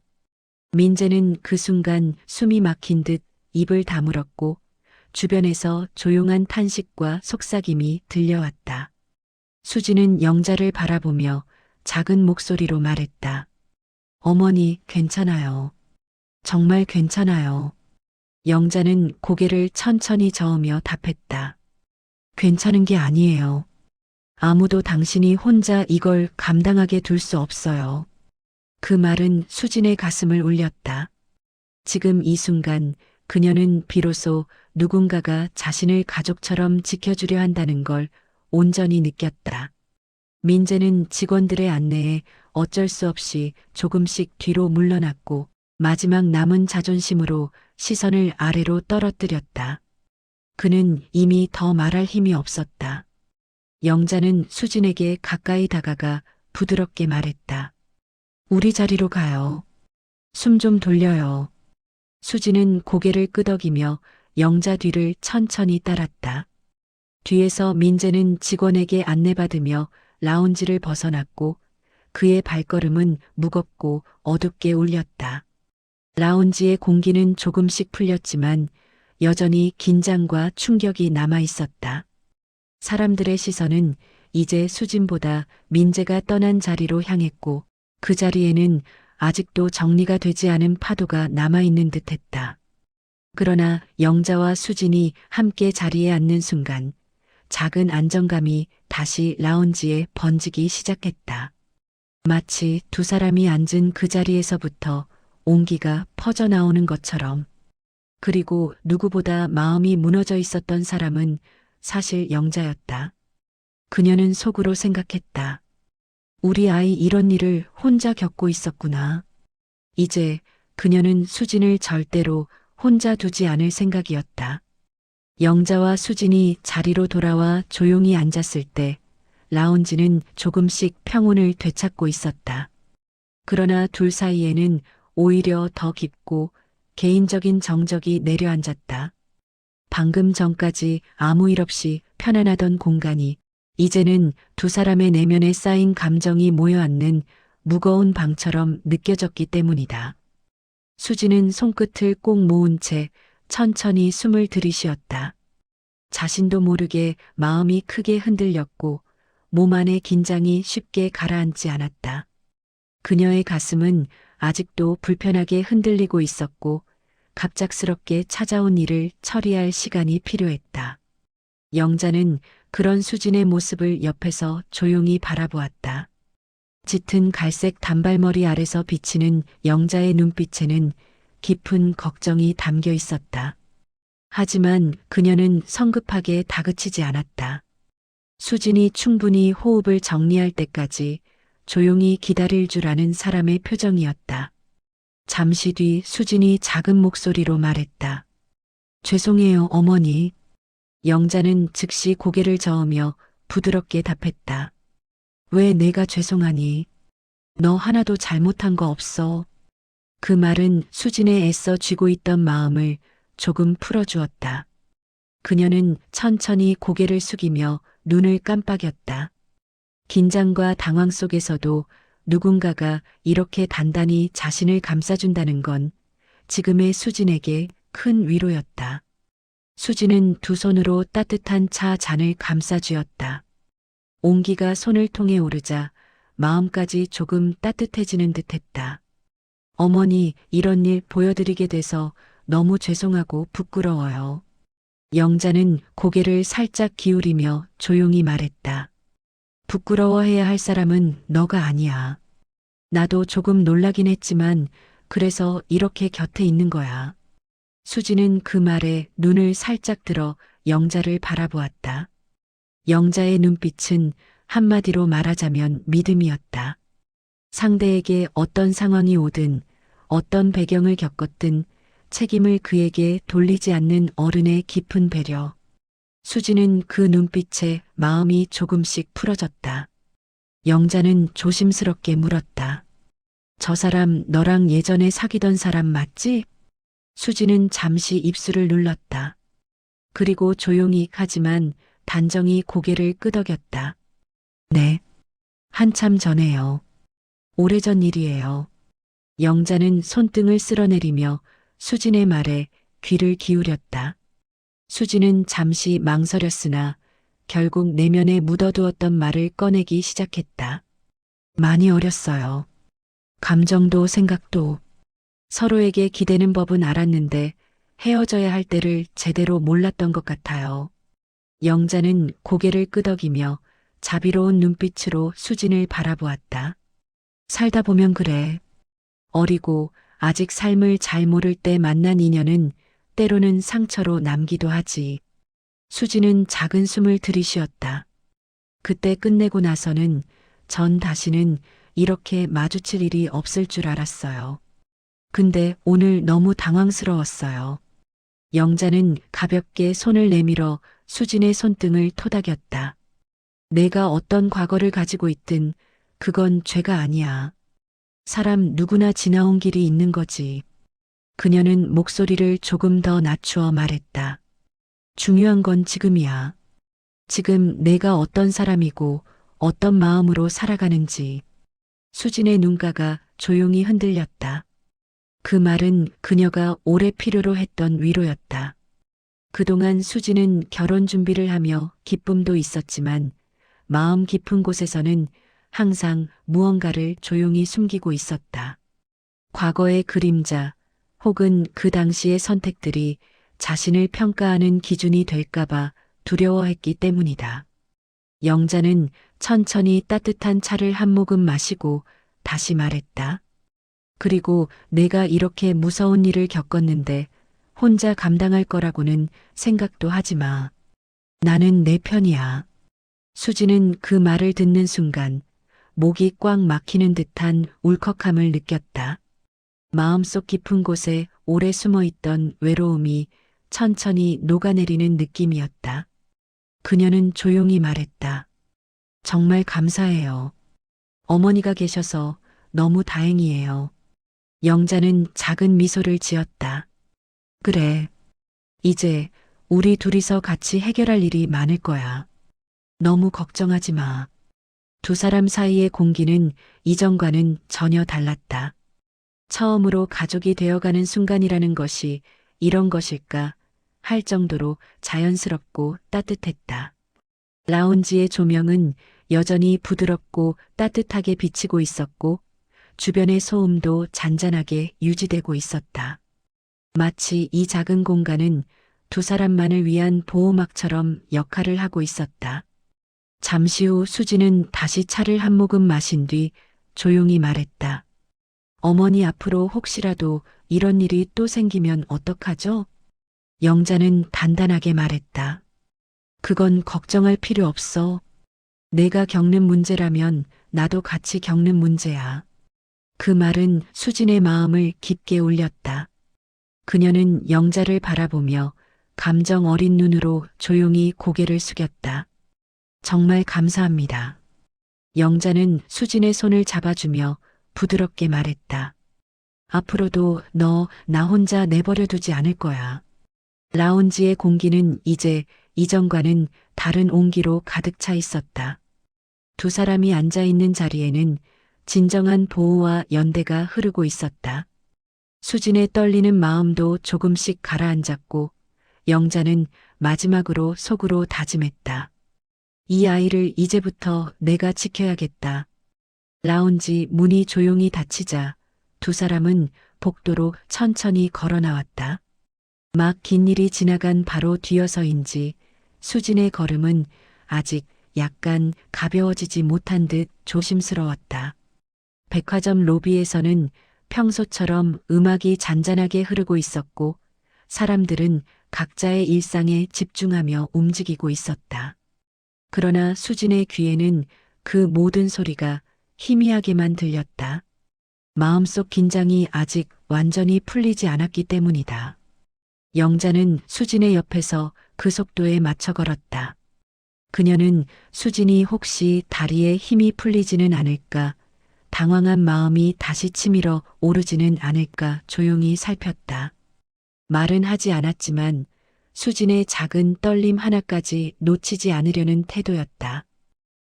민재는 그 순간 숨이 막힌 듯 입을 다물었고 주변에서 조용한 탄식과 속삭임이 들려왔다. 수지는 영자를 바라보며 작은 목소리로 말했다. 어머니, 괜찮아요. 정말 괜찮아요. 영자는 고개를 천천히 저으며 답했다. 괜찮은 게 아니에요. 아무도 당신이 혼자 이걸 감당하게 둘 수 없어요. 그 말은 수진의 가슴을 울렸다. 지금 이 순간 그녀는 비로소 누군가가 자신을 가족처럼 지켜주려 한다는 걸 온전히 느꼈다. 민재는 직원들의 안내에 어쩔 수 없이 조금씩 뒤로 물러났고 마지막 남은 자존심으로 시선을 아래로 떨어뜨렸다. 그는 이미 더 말할 힘이 없었다. 영자는 수진에게 가까이 다가가 부드럽게 말했다. 우리 자리로 가요. 숨 좀 돌려요. 수지는 고개를 끄덕이며 영자 뒤를 천천히 따랐다. 뒤에서 민재는 직원에게 안내받으며 라운지를 벗어났고 그의 발걸음은 무겁고 어둡게 울렸다. 라운지의 공기는 조금씩 풀렸지만 여전히 긴장과 충격이 남아 있었다. 사람들의 시선은 이제 수진보다 민재가 떠난 자리로 향했고 그 자리에는 아직도 정리가 되지 않은 파도가 남아있는 듯했다. 그러나 영자와 수진이 함께 자리에 앉는 순간 작은 안정감이 다시 라운지에 번지기 시작했다. 마치 두 사람이 앉은 그 자리에서부터 온기가 퍼져나오는 것처럼. 그리고 누구보다 마음이 무너져 있었던 사람은 사실 영자였다. 그녀는 속으로 생각했다. 우리 아이 이런 일을 혼자 겪고 있었구나. 이제 그녀는 수진을 절대로 혼자 두지 않을 생각이었다. 영자와 수진이 자리로 돌아와 조용히 앉았을 때 라운지는 조금씩 평온을 되찾고 있었다. 그러나 둘 사이에는 오히려 더 깊고 개인적인 정적이 내려앉았다. 방금 전까지 아무 일 없이 편안하던 공간이 이제는 두 사람의 내면에 쌓인 감정이 모여앉는 무거운 방처럼 느껴졌기 때문이다. 수지는 손끝을 꼭 모은 채 천천히 숨을 들이쉬었다. 자신도 모르게 마음이 크게 흔들렸고 몸 안의 긴장이 쉽게 가라앉지 않았다. 그녀의 가슴은 아직도 불편하게 흔들리고 있었고 갑작스럽게 찾아온 일을 처리할 시간이 필요했다. 영자는 그런 수진의 모습을 옆에서 조용히 바라보았다. 짙은 갈색 단발머리 아래서 비치는 영자의 눈빛에는 깊은 걱정이 담겨 있었다. 하지만 그녀는 성급하게 다그치지 않았다. 수진이 충분히 호흡을 정리할 때까지 조용히 기다릴 줄 아는 사람의 표정이었다. 잠시 뒤 수진이 작은 목소리로 말했다. 죄송해요, 어머니. 영자는 즉시 고개를 저으며 부드럽게 답했다. 왜 내가 죄송하니? 너 하나도 잘못한 거 없어. 그 말은 수진의 애써 쥐고 있던 마음을 조금 풀어주었다. 그녀는 천천히 고개를 숙이며 눈을 깜빡였다. 긴장과 당황 속에서도 누군가가 이렇게 단단히 자신을 감싸준다는 건 지금의 수진에게 큰 위로였다. 수진은 두 손으로 따뜻한 차 잔을 감싸쥐었다. 온기가 손을 통해 오르자 마음까지 조금 따뜻해지는 듯했다. 어머니, 이런 일 보여드리게 돼서 너무 죄송하고 부끄러워요. 영자는 고개를 살짝 기울이며 조용히 말했다. 부끄러워해야 할 사람은 너가 아니야. 나도 조금 놀라긴 했지만 그래서 이렇게 곁에 있는 거야. 수지는 그 말에 눈을 살짝 들어 영자를 바라보았다. 영자의 눈빛은 한마디로 말하자면 믿음이었다. 상대에게 어떤 상황이 오든 어떤 배경을 겪었든 책임을 그에게 돌리지 않는 어른의 깊은 배려. 수지는 그 눈빛에 마음이 조금씩 풀어졌다. 영자는 조심스럽게 물었다. 저 사람 너랑 예전에 사귀던 사람 맞지? 수지는 잠시 입술을 눌렀다. 그리고 조용히 하지만 단정히 고개를 끄덕였다. 네. 한참 전에요. 오래전 일이에요. 영자는 손등을 쓸어내리며 수진의 말에 귀를 기울였다. 수진은 잠시 망설였으나 결국 내면에 묻어두었던 말을 꺼내기 시작했다. 많이 어렸어요. 감정도 생각도 서로에게 기대는 법은 알았는데 헤어져야 할 때를 제대로 몰랐던 것 같아요. 영자는 고개를 끄덕이며 자비로운 눈빛으로 수진을 바라보았다. 살다 보면 그래. 어리고 아직 삶을 잘 모를 때 만난 인연은 때로는 상처로 남기도 하지. 수지는 작은 숨을 들이쉬었다. 그때 끝내고 나서는 전 다시는 이렇게 마주칠 일이 없을 줄 알았어요. 근데 오늘 너무 당황스러웠어요. 영자는 가볍게 손을 내밀어 수진의 손등을 토닥였다. 내가 어떤 과거를 가지고 있든 그건 죄가 아니야. 사람 누구나 지나온 길이 있는 거지. 그녀는 목소리를 조금 더 낮추어 말했다. 중요한 건 지금이야. 지금 내가 어떤 사람이고 어떤 마음으로 살아가는지. 수진의 눈가가 조용히 흔들렸다. 그 말은 그녀가 오래 필요로 했던 위로였다. 그동안 수진은 결혼 준비를 하며 기쁨도 있었지만 마음 깊은 곳에서는 항상 무언가를 조용히 숨기고 있었다. 과거의 그림자 혹은 그 당시의 선택들이 자신을 평가하는 기준이 될까봐 두려워했기 때문이다. 영자는 천천히 따뜻한 차를 한 모금 마시고 다시 말했다. 그리고 내가 이렇게 무서운 일을 겪었는데 혼자 감당할 거라고는 생각도 하지 마. 나는 내 편이야. 수지는 그 말을 듣는 순간 목이 꽉 막히는 듯한 울컥함을 느꼈다. 마음속 깊은 곳에 오래 숨어 있던 외로움이 천천히 녹아내리는 느낌이었다. 그녀는 조용히 말했다. 정말 감사해요. 어머니가 계셔서 너무 다행이에요. 영자는 작은 미소를 지었다. 그래. 이제 우리 둘이서 같이 해결할 일이 많을 거야. 너무 걱정하지 마. 두 사람 사이의 공기는 이전과는 전혀 달랐다. 처음으로 가족이 되어가는 순간이라는 것이 이런 것일까 할 정도로 자연스럽고 따뜻했다. 라운지의 조명은 여전히 부드럽고 따뜻하게 비치고 있었고 주변의 소음도 잔잔하게 유지되고 있었다. 마치 이 작은 공간은 두 사람만을 위한 보호막처럼 역할을 하고 있었다. 잠시 후 수지는 다시 차를 한 모금 마신 뒤 조용히 말했다. 어머니 앞으로 혹시라도 이런 일이 또 생기면 어떡하죠? 영자는 단단하게 말했다. 그건 걱정할 필요 없어. 내가 겪는 문제라면 나도 같이 겪는 문제야. 그 말은 수진의 마음을 깊게 울렸다. 그녀는 영자를 바라보며 감정 어린 눈으로 조용히 고개를 숙였다. 정말 감사합니다. 영자는 수진의 손을 잡아주며 부드럽게 말했다. 앞으로도 너 나 혼자 내버려 두지 않을 거야. 라운지의 공기는 이제 이전과는 다른 온기로 가득 차 있었다. 두 사람이 앉아 있는 자리에는 진정한 보호와 연대가 흐르고 있었다. 수진의 떨리는 마음도 조금씩 가라앉았고 영자는 마지막으로 속으로 다짐했다. 이 아이를 이제부터 내가 지켜야겠다. 라운지 문이 조용히 닫히자 두 사람은 복도로 천천히 걸어 나왔다. 막 긴 일이 지나간 바로 뒤여서인지 수진의 걸음은 아직 약간 가벼워지지 못한 듯 조심스러웠다. 백화점 로비에서는 평소처럼 음악이 잔잔하게 흐르고 있었고 사람들은 각자의 일상에 집중하며 움직이고 있었다. 그러나 수진의 귀에는 그 모든 소리가 희미하게만 들렸다. 마음속 긴장이 아직 완전히 풀리지 않았기 때문이다. 영자는 수진의 옆에서 그 속도에 맞춰 걸었다. 그녀는 수진이 혹시 다리에 힘이 풀리지는 않을까, 당황한 마음이 다시 치밀어 오르지는 않을까 조용히 살폈다. 말은 하지 않았지만 수진의 작은 떨림 하나까지 놓치지 않으려는 태도였다.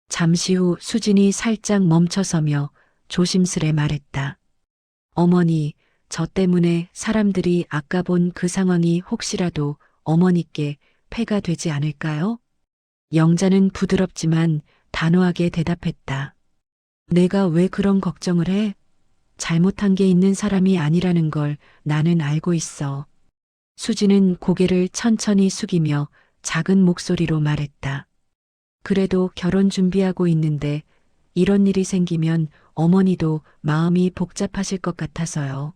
잠시 후 수진이 살짝 멈춰서며 조심스레 말했다. 어머니, 저 때문에 사람들이 아까 본 그 상황이 혹시라도 어머니께 폐가 되지 않을까요? 영자는 부드럽지만 단호하게 대답했다. 내가 왜 그런 걱정을 해? 잘못한 게 있는 사람이 아니라는 걸 나는 알고 있어. 수지는 고개를 천천히 숙이며 작은 목소리로 말했다. 그래도 결혼 준비하고 있는데 이런 일이 생기면 어머니도 마음이 복잡하실 것 같아서요.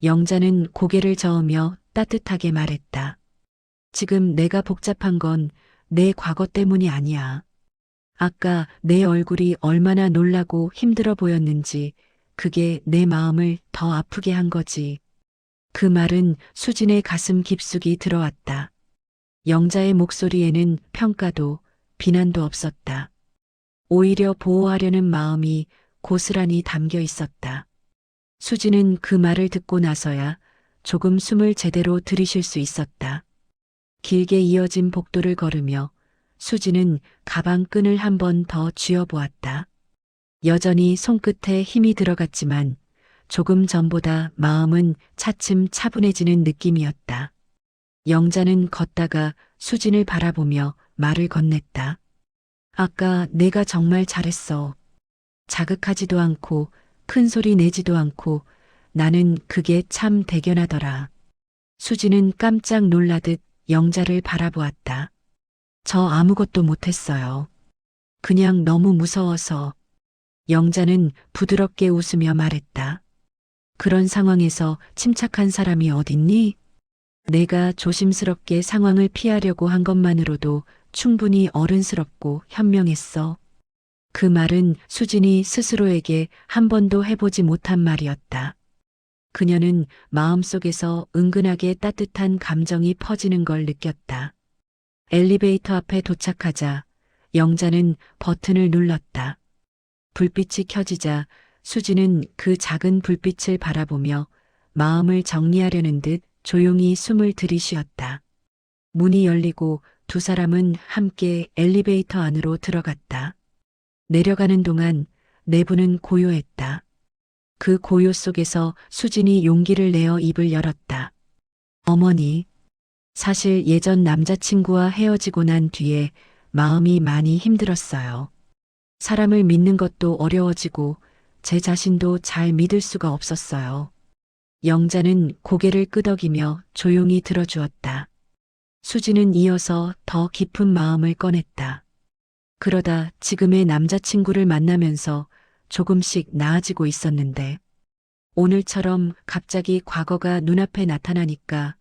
영자는 고개를 저으며 따뜻하게 말했다. 지금 내가 복잡한 건 내 과거 때문이 아니야. 아까 내 얼굴이 얼마나 놀라고 힘들어 보였는지 그게 내 마음을 더 아프게 한 거지. 그 말은 수진의 가슴 깊숙이 들어왔다. 영자의 목소리에는 평가도 비난도 없었다. 오히려 보호하려는 마음이 고스란히 담겨 있었다. 수진은 그 말을 듣고 나서야 조금 숨을 제대로 들이쉴 수 있었다. 길게 이어진 복도를 걸으며 수진은 가방 끈을 한 번 더 쥐어보았다. 여전히 손끝에 힘이 들어갔지만 조금 전보다 마음은 차츰 차분해지는 느낌이었다. 영자는 걷다가 수진을 바라보며 말을 건넸다. 아까 내가 정말 잘했어. 자극하지도 않고 큰 소리 내지도 않고 나는 그게 참 대견하더라. 수진은 깜짝 놀라듯 영자를 바라보았다. 저 아무것도 못했어요. 그냥 너무 무서워서. 영자는 부드럽게 웃으며 말했다. 그런 상황에서 침착한 사람이 어딨니? 내가 조심스럽게 상황을 피하려고 한 것만으로도 충분히 어른스럽고 현명했어. 그 말은 수진이 스스로에게 한 번도 해보지 못한 말이었다. 그녀는 마음속에서 은근하게 따뜻한 감정이 퍼지는 걸 느꼈다. 엘리베이터 앞에 도착하자 영자는 버튼을 눌렀다. 불빛이 켜지자 수지는 그 작은 불빛을 바라보며 마음을 정리하려는 듯 조용히 숨을 들이쉬었다. 문이 열리고 두 사람은 함께 엘리베이터 안으로 들어갔다. 내려가는 동안 내부는 고요했다. 그 고요 속에서 수진이 용기를 내어 입을 열었다. 어머니, 사실 예전 남자친구와 헤어지고 난 뒤에 마음이 많이 힘들었어요. 사람을 믿는 것도 어려워지고 제 자신도 잘 믿을 수가 없었어요. 영자는 고개를 끄덕이며 조용히 들어주었다. 수지는 이어서 더 깊은 마음을 꺼냈다. 그러다 지금의 남자친구를 만나면서 조금씩 나아지고 있었는데 오늘처럼 갑자기 과거가 눈앞에 나타나니까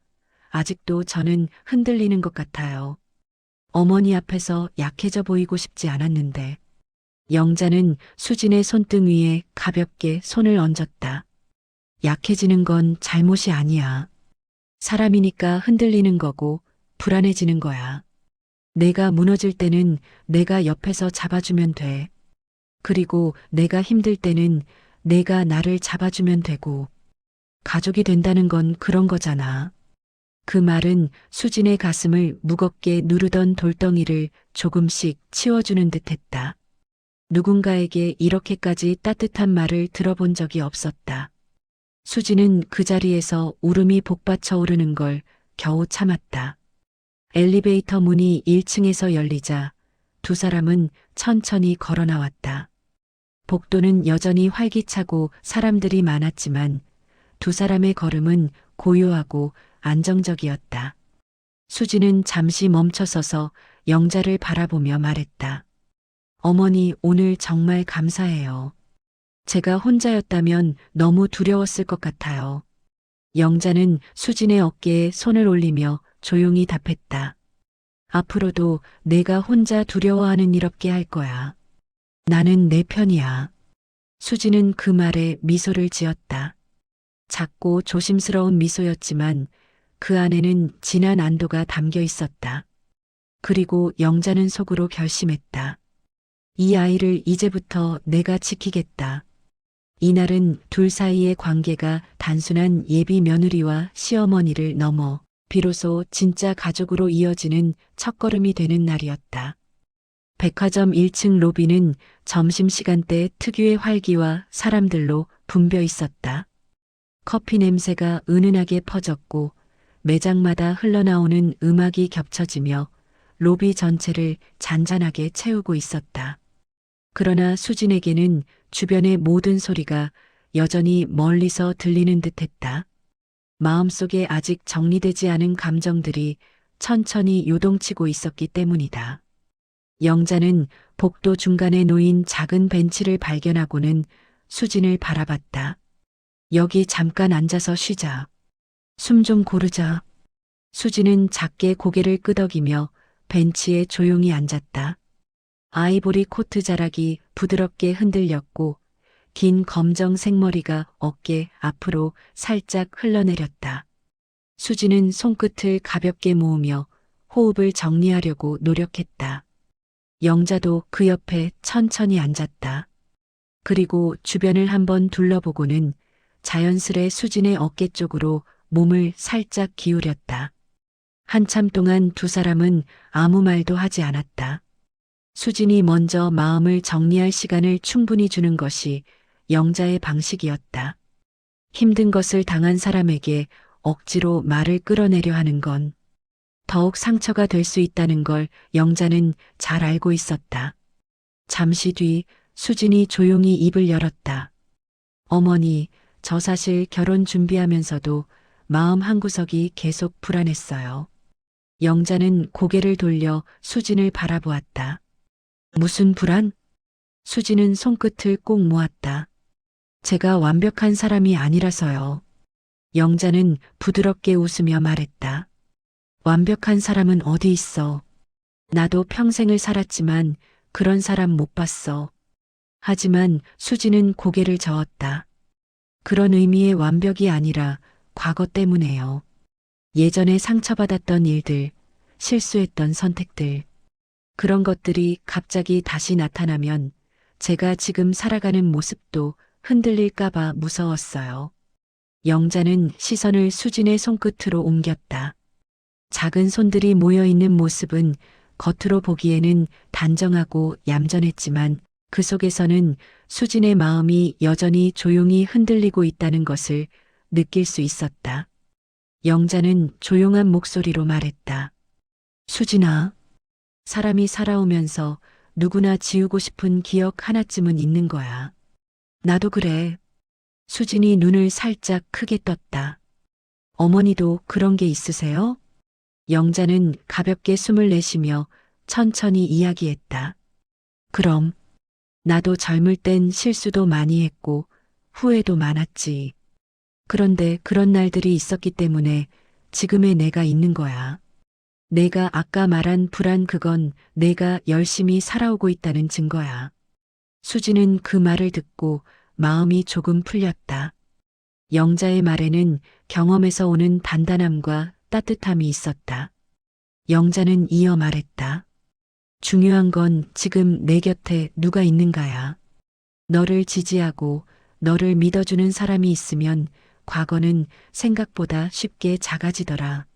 아직도 저는 흔들리는 것 같아요. 어머니 앞에서 약해져 보이고 싶지 않았는데. 영자는 수진의 손등 위에 가볍게 손을 얹었다. 약해지는 건 잘못이 아니야. 사람이니까 흔들리는 거고 불안해지는 거야. 내가 무너질 때는 내가 옆에서 잡아주면 돼. 그리고 내가 힘들 때는 내가 나를 잡아주면 되고, 가족이 된다는 건 그런 거잖아. 그 말은 수진의 가슴을 무겁게 누르던 돌덩이를 조금씩 치워주는 듯 했다. 누군가에게 이렇게까지 따뜻한 말을 들어본 적이 없었다. 수진은 그 자리에서 울음이 복받쳐 오르는 걸 겨우 참았다. 엘리베이터 문이 1층에서 열리자 두 사람은 천천히 걸어 나왔다. 복도는 여전히 활기차고 사람들이 많았지만 두 사람의 걸음은 고요하고 안정적이었다. 수지는 잠시 멈춰서서 영자를 바라보며 말했다. 어머니, 오늘 정말 감사해요. 제가 혼자였다면 너무 두려웠을 것 같아요. 영자는 수진의 어깨에 손을 올리며 조용히 답했다. 앞으로도 내가 혼자 두려워하는 일 없게 할 거야. 나는 내 편이야. 수진은 그 말에 미소를 지었다. 작고 조심스러운 미소였지만 그 안에는 진한 안도가 담겨 있었다. 그리고 영자는 속으로 결심했다. 이 아이를 이제부터 내가 지키겠다. 이날은 둘 사이의 관계가 단순한 예비 며느리와 시어머니를 넘어 비로소 진짜 가족으로 이어지는 첫걸음이 되는 날이었다. 백화점 1층 로비는 점심시간대 특유의 활기와 사람들로 붐벼 있었다. 커피 냄새가 은은하게 퍼졌고 매장마다 흘러나오는 음악이 겹쳐지며 로비 전체를 잔잔하게 채우고 있었다. 그러나 수진에게는 주변의 모든 소리가 여전히 멀리서 들리는 듯했다. 마음속에 아직 정리되지 않은 감정들이 천천히 요동치고 있었기 때문이다. 영자는 복도 중간에 놓인 작은 벤치를 발견하고는 수진을 바라봤다. 여기 잠깐 앉아서 쉬자. 숨 좀 고르자. 수진은 작게 고개를 끄덕이며 벤치에 조용히 앉았다. 아이보리 코트 자락이 부드럽게 흔들렸고 긴 검정 생머리가 어깨 앞으로 살짝 흘러내렸다. 수진은 손끝을 가볍게 모으며 호흡을 정리하려고 노력했다. 영자도 그 옆에 천천히 앉았다. 그리고 주변을 한번 둘러보고는 자연스레 수진의 어깨 쪽으로 몸을 살짝 기울였다. 한참 동안 두 사람은 아무 말도 하지 않았다. 수진이 먼저 마음을 정리할 시간을 충분히 주는 것이 영자의 방식이었다. 힘든 것을 당한 사람에게 억지로 말을 끌어내려 하는 건 더욱 상처가 될 수 있다는 걸 영자는 잘 알고 있었다. 잠시 뒤 수진이 조용히 입을 열었다. 어머니, 저 사실 결혼 준비하면서도 마음 한구석이 계속 불안했어요. 영자는 고개를 돌려 수진을 바라보았다. 무슨 불안? 수진은 손끝을 꼭 모았다. 제가 완벽한 사람이 아니라서요. 영자는 부드럽게 웃으며 말했다. 완벽한 사람은 어디 있어. 나도 평생을 살았지만 그런 사람 못 봤어. 하지만 수진은 고개를 저었다. 그런 의미의 완벽이 아니라 과거 때문에요. 예전에 상처받았던 일들, 실수했던 선택들, 그런 것들이 갑자기 다시 나타나면 제가 지금 살아가는 모습도 흔들릴까봐 무서웠어요. 영자는 시선을 수진의 손끝으로 옮겼다. 작은 손들이 모여있는 모습은 겉으로 보기에는 단정하고 얌전했지만 그 속에서는 수진의 마음이 여전히 조용히 흔들리고 있다는 것을 느낄 수 있었다. 영자는 조용한 목소리로 말했다. 수진아, 사람이 살아오면서 누구나 지우고 싶은 기억 하나쯤은 있는 거야. 나도 그래. 수진이 눈을 살짝 크게 떴다. 어머니도 그런 게 있으세요? 영자는 가볍게 숨을 내쉬며 천천히 이야기했다. 그럼, 나도 젊을 땐 실수도 많이 했고 후회도 많았지. 그런데 그런 날들이 있었기 때문에 지금의 내가 있는 거야. 내가 아까 말한 불안 그건 내가 열심히 살아오고 있다는 증거야. 수지는 그 말을 듣고 마음이 조금 풀렸다. 영자의 말에는 경험에서 오는 단단함과 따뜻함이 있었다. 영자는 이어 말했다. 중요한 건 지금 내 곁에 누가 있는가야. 너를 지지하고 너를 믿어주는 사람이 있으면 과거는 생각보다 쉽게 작아지더라.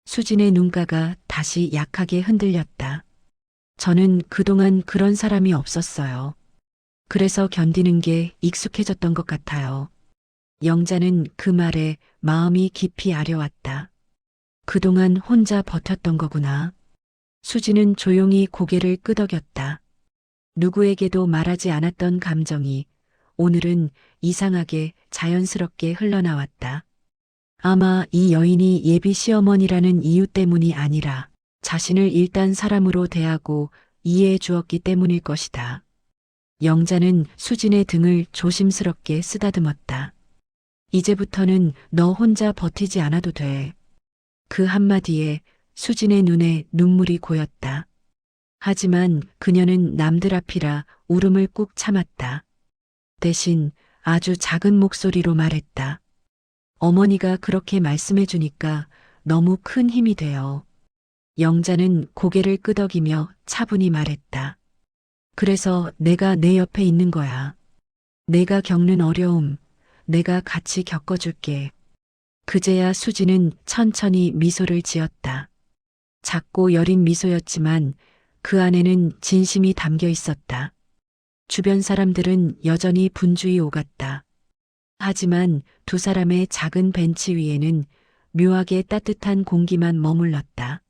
수진의 눈가가 다시 약하게 흔들렸다. 저는 그동안 그런 사람이 없었어요. 그래서 견디는 게 익숙해졌던 것 같아요. 영자는 그 말에 마음이 깊이 아려왔다. 그동안 혼자 버텼던 거구나. 수지는 조용히 고개를 끄덕였다. 누구에게도 말하지 않았던 감정이 오늘은 이상하게 자연스럽게 흘러나왔다. 아마 이 여인이 예비 시어머니라는 이유 때문이 아니라 자신을 일단 사람으로 대하고 이해해 주었기 때문일 것이다. 영자는 수진의 등을 조심스럽게 쓰다듬었다. 이제부터는 너 혼자 버티지 않아도 돼. 그 한마디에 수진의 눈에 눈물이 고였다. 하지만 그녀는 남들 앞이라 울음을 꾹 참았다. 대신 아주 작은 목소리로 말했다. 어머니가 그렇게 말씀해 주니까 너무 큰 힘이 돼요. 영자는 고개를 끄덕이며 차분히 말했다. 그래서 내가 내 옆에 있는 거야. 내가 겪는 어려움, 내가 같이 겪어줄게. 그제야 수지는 천천히 미소를 지었다. 작고 여린 미소였지만 그 안에는 진심이 담겨 있었다. 주변 사람들은 여전히 분주히 오갔다. 하지만 두 사람의 작은 벤치 위에는 묘하게 따뜻한 공기만 머물렀다.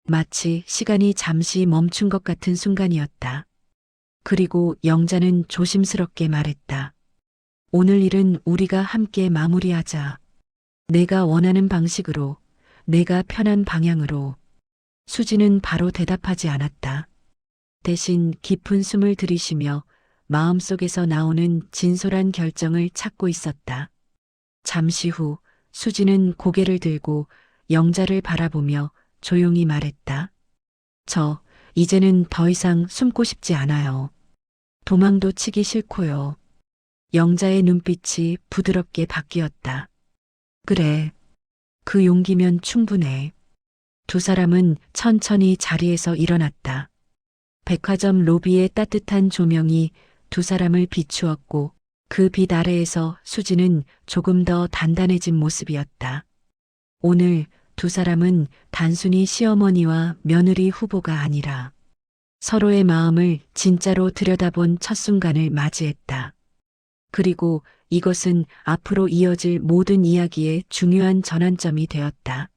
마치 시간이 잠시 멈춘 것 같은 순간이었다. 그리고 영자는 조심스럽게 말했다. 오늘 일은 우리가 함께 마무리하자. 내가 원하는 방식으로, 내가 편한 방향으로. 수지는 바로 대답하지 않았다. 대신 깊은 숨을 들이쉬며 마음속에서 나오는 진솔한 결정을 찾고 있었다. 잠시 후 수지는 고개를 들고 영자를 바라보며 조용히 말했다. 이제는 더 이상 숨고 싶지 않아요. 도망도 치기 싫고요. 영자의 눈빛이 부드럽게 바뀌었다. 그래. 그 용기면 충분해. 두 사람은 천천히 자리에서 일어났다. 백화점 로비의 따뜻한 조명이 두 사람을 비추었고 그 빛 아래에서 수지는 조금 더 단단해진 모습이었다. 오늘 두 사람은 단순히 시어머니와 며느리 후보가 아니라 서로의 마음을 진짜로 들여다본 첫 순간을 맞이했다. 그리고 이것은 앞으로 이어질 모든 이야기의 중요한 전환점이 되었다.